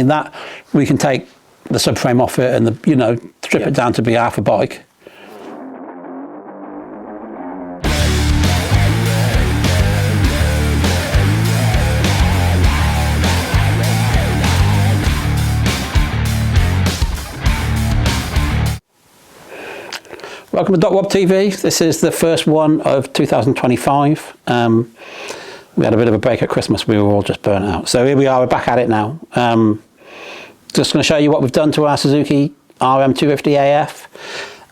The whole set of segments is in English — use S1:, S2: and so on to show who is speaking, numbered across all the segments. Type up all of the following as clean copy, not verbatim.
S1: In that, we can take the subframe off it and strip it down to be half a bike. Welcome to Docwob TV. This is the first one of 2025. We had a bit of a break at Christmas. We were all just burnt out. So here we are, we're back at it now. Just going to show you what we've done to our Suzuki RM250 AF.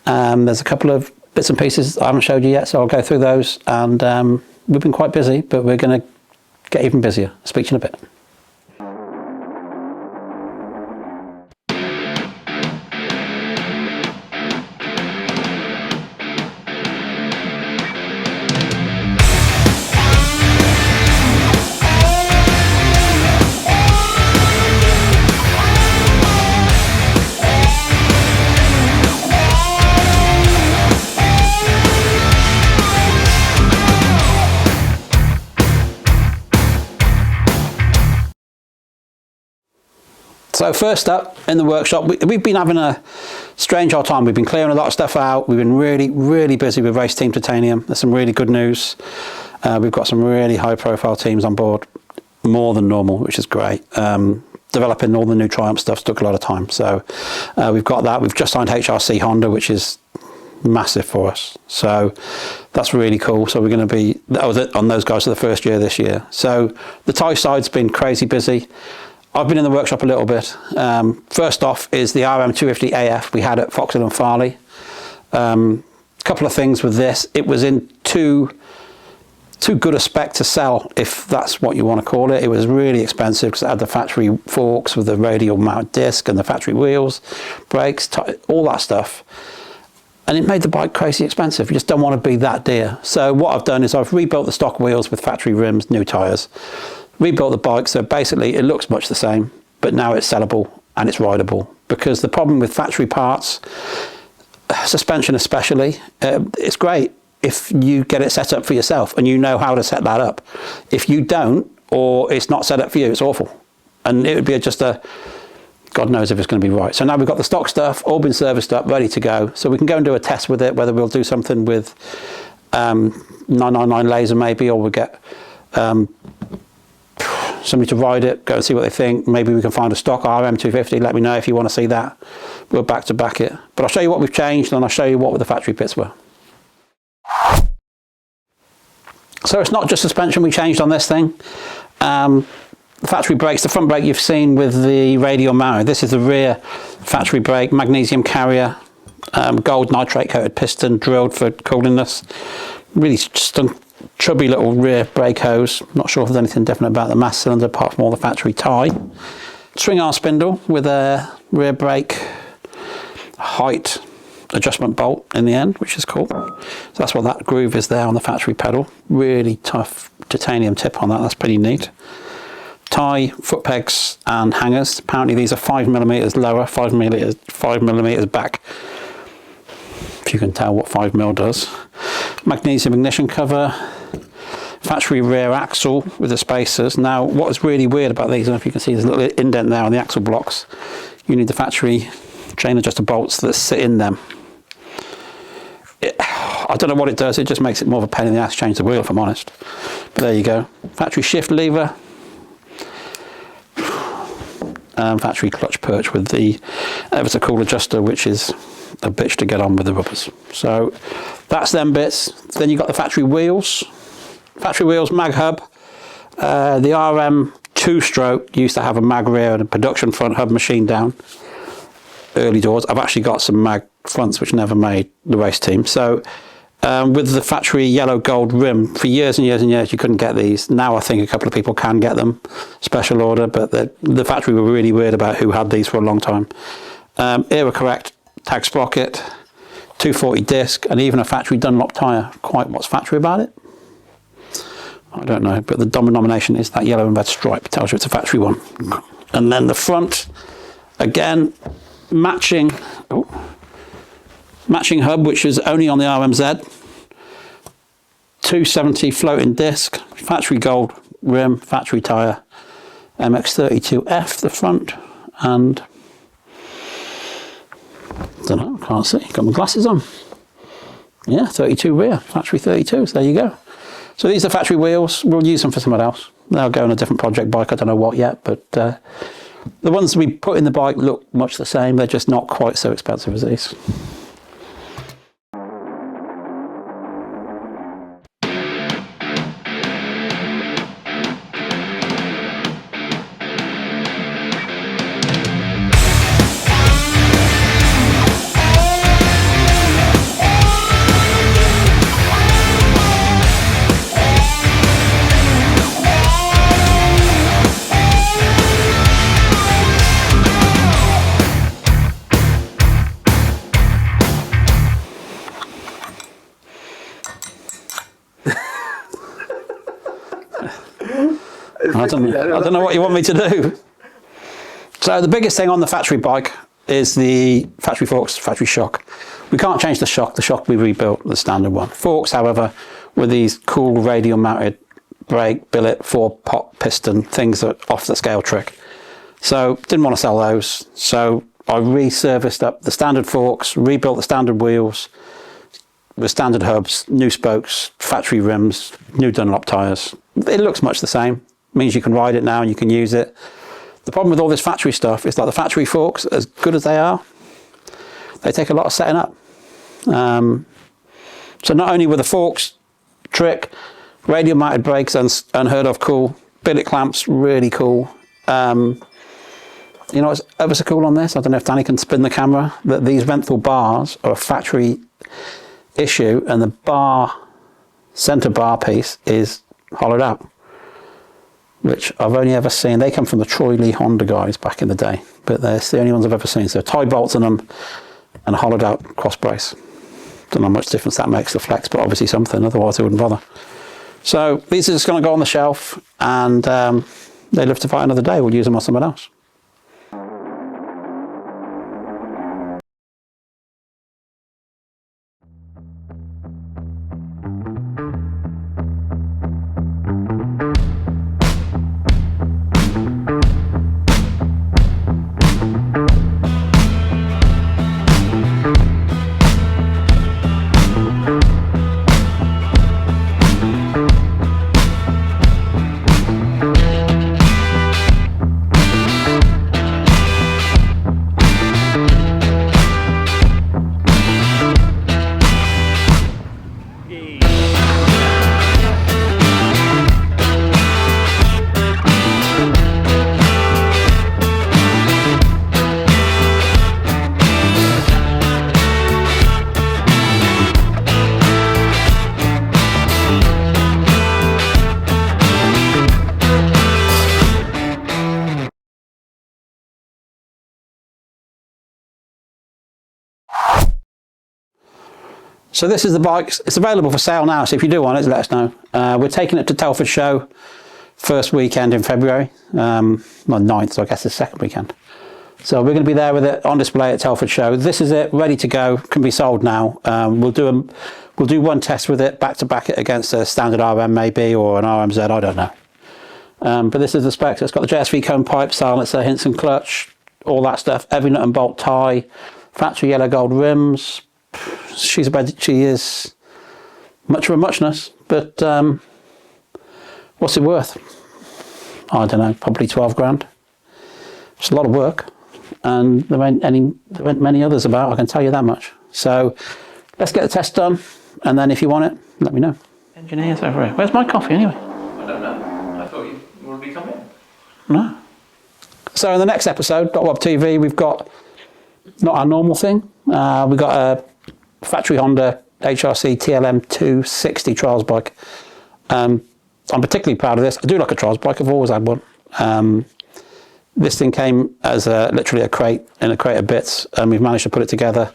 S1: There's a couple of bits and pieces I haven't showed you yet, so I'll go through those. And we've been quite busy, but we're going to get even busier. I'll speak to you in a bit. So first up in the workshop, we've been having a strange old time. We've been clearing a lot of stuff out. We've been really busy with Race Team Titanium. There's some really good news. We've got some really high profile teams on board, more than normal, which is great. Developing all the new Triumph stuff took a lot of time. So we've got that. We've just signed HRC Honda, which is massive for us. So that's really cool. So we're going to be on those guys for the first year this year. So the tie side's been crazy busy. I've been in the workshop a little bit. First off is the RM250 AF we had at Foxhill and Farleigh. Couple of things with this. It was in too good a spec to sell, if that's what you want to call it. It was really expensive because it had the factory forks with the radial mount disc and the factory wheels, brakes, all that stuff. And it made the bike crazy expensive. You just don't want to be that dear. So what I've done is I've rebuilt the stock wheels with factory rims, new tyres. Rebuilt the bike, so basically it looks much the same, but now it's sellable and it's rideable. Because the problem with factory parts, suspension especially, it's great if you get it set up for yourself and you know how to set that up. If you don't, or it's not set up for you, it's awful. And it would be just God knows if it's going to be right. So now we've got the stock stuff, all been serviced up, ready to go. So we can go and do a test with it, whether we'll do something with 999 laser maybe, or we'll get somebody to ride it, go and see what they think. Maybe we can find a stock RM250. Let me know if you want to see that. We'll back to back it. But I'll show you what we've changed, and I'll show you what the factory bits were. So it's not just suspension we changed on this thing. The factory brakes, the front brake you've seen with the radial mounted. This is the rear factory brake, magnesium carrier, gold nitrate coated piston, drilled for coolingness. Really stunk. Chubby little rear brake hose. Not sure if there's anything different about the mass cylinder apart from all the factory tie. Swing arm spindle with a rear brake height adjustment bolt in the end, which is cool. So that's what that groove is there on the factory pedal. Really tough titanium tip on that. That's pretty neat. Tie, foot pegs and hangers. Apparently these are 5mm lower, 5mm back. If you can tell what 5mm does. Magnesium ignition cover, factory rear axle with the spacers. Now what is really weird about these, I don't know if you can see there's a little indent there on the axle blocks. You need the factory chain adjuster bolts that sit in them. I don't know what it does, it just makes it more of a pain in the ass to change the wheel, if I'm honest. But there you go. Factory shift lever. Factory clutch perch with the ever so cool adjuster, which is a bitch to get on with the rubbers. So that's them bits. Then you've got the factory wheels. Factory wheels, mag hub. The RM 2-stroke used to have a mag rear and a production front hub machine down. Early doors. I've actually got some mag fronts which never made the race team. So with the factory yellow gold rim, for years and years and years you couldn't get these. Now I think a couple of people can get them, special order, but the factory were really weird about who had these for a long time. Era correct tag sprocket, 240 disc, and even a factory Dunlop tyre. Quite what's factory about it? I don't know, but the denomination is that yellow and red stripe. It tells you it's a factory one. And then the front, again, matching hub, which is only on the RMZ. 270 floating disc, factory gold rim, factory tyre, MX32F the front, and don't know, can't see, got my glasses on. Yeah, 32 rear, factory 32s, there you go. So these are factory wheels, we'll use them for someone else. They'll go on a different project bike, I don't know what yet, but the ones we put in the bike look much the same, they're just not quite so expensive as these. I don't know what you want me to do. So the biggest thing on the factory bike is the factory forks, factory shock. We can't change the shock we rebuilt, the standard one. Forks, however, with these cool radial mounted brake, billet, 4-pot piston, things that are off the scale trick. So didn't want to sell those. So I resurfaced up the standard forks, rebuilt the standard wheels with standard hubs, new spokes, factory rims, new Dunlop tyres. It looks much the same. Means you can ride it now and you can use it. The problem with all this factory stuff is like the factory forks, as good as they are, they take a lot of setting up. So not only were the forks trick, radial mounted brakes unheard of cool, billet clamps really cool. You know what's ever so cool on this? I don't know if Danny can spin the camera, that these Renthal bars are a factory issue and the centre bar piece is hollowed out, which I've only ever seen. They come from the Troy Lee Honda guys back in the day, but they're the only ones I've ever seen. So tie bolts in them and a hollowed out cross brace. Don't know how much difference that makes the flex, but obviously something, otherwise I wouldn't bother. So these are just going to go on the shelf and they live to fight another day. We'll use them on someone else. So this is the bike. It's available for sale now, so if you do want it, let us know. We're taking it to Telford Show first weekend in February, well, 9th, so I guess the second weekend. So we're going to be there with it on display at Telford Show. This is it, ready to go, can be sold now. We'll do one test with it, back to back it against a standard RM maybe, or an RMZ, I don't know. But this is the specs. It's got the JSV cone pipe, silencer, Hinson clutch, all that stuff, every nut and bolt tie, factory yellow gold rims. She is much of a muchness, but what's it worth? I don't know, probably 12 grand. It's a lot of work, and there weren't many others about, I can tell you that much. So let's get the test done, and then if you want it, let me know. Engineers over here. Where's my coffee anyway?
S2: I don't know. I thought you would be coming.
S1: No. So in the next episode, Docwob TV, we've got not our normal thing. We've got a factory Honda HRC RM250 trials bike. I'm particularly proud of this. I do like a trials bike. I've always had one. This thing came as literally a crate of bits, and we've managed to put it together,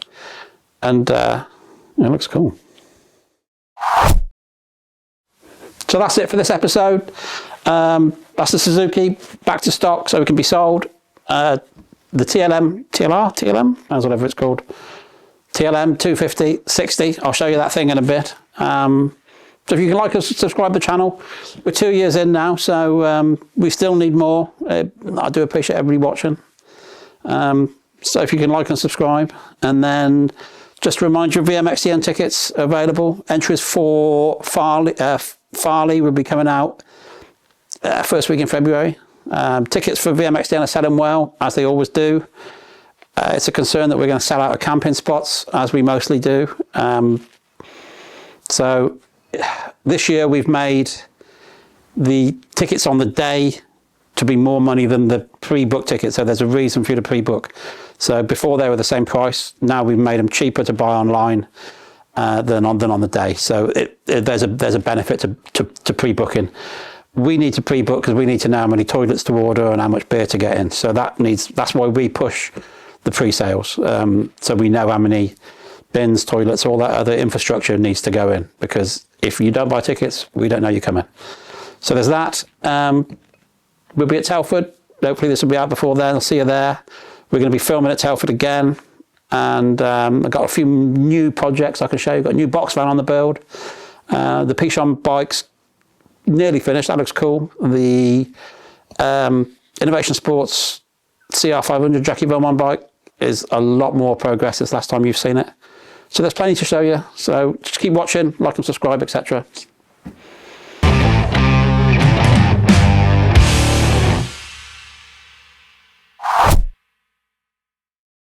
S1: and it looks cool. So that's it for this episode. That's the Suzuki back to stock, so it can be sold. The TLM, as whatever it's called. TLM 250/60. I'll show you that thing in a bit. So if you can like us, subscribe to the channel. We're 2 years in now, so we still need more. I do appreciate everybody watching. So if you can like and subscribe, and then just to remind you, VMXDN tickets available. Entries for Farleigh will be coming out first week in February. Tickets for VMXDN are selling well, as they always do. It's a concern that we're going to sell out of camping spots, as we mostly do. So this year we've made the tickets on the day to be more money than the pre-book tickets. So there's a reason for you to pre-book. So before they were the same price. Now we've made them cheaper to buy online than on the day. So there's a benefit to pre-booking. We need to pre-book because we need to know how many toilets to order and how much beer to get in. So that's why we push the pre-sales. So we know how many bins, toilets, all that other infrastructure needs to go in, because if you don't buy tickets, we don't know you're coming. So there's that. We'll be at Telford. Hopefully this will be out before then. I'll see you there. We're going to be filming at Telford again. And I've got a few new projects I can show you. Got a new box van on the build. The Pichon bike's nearly finished. That looks cool. The Innovation Sports CR500 Jackie Vilmon bike is a lot more progress since last time you've seen it. So there's plenty to show you. So just keep watching, like and subscribe, etc.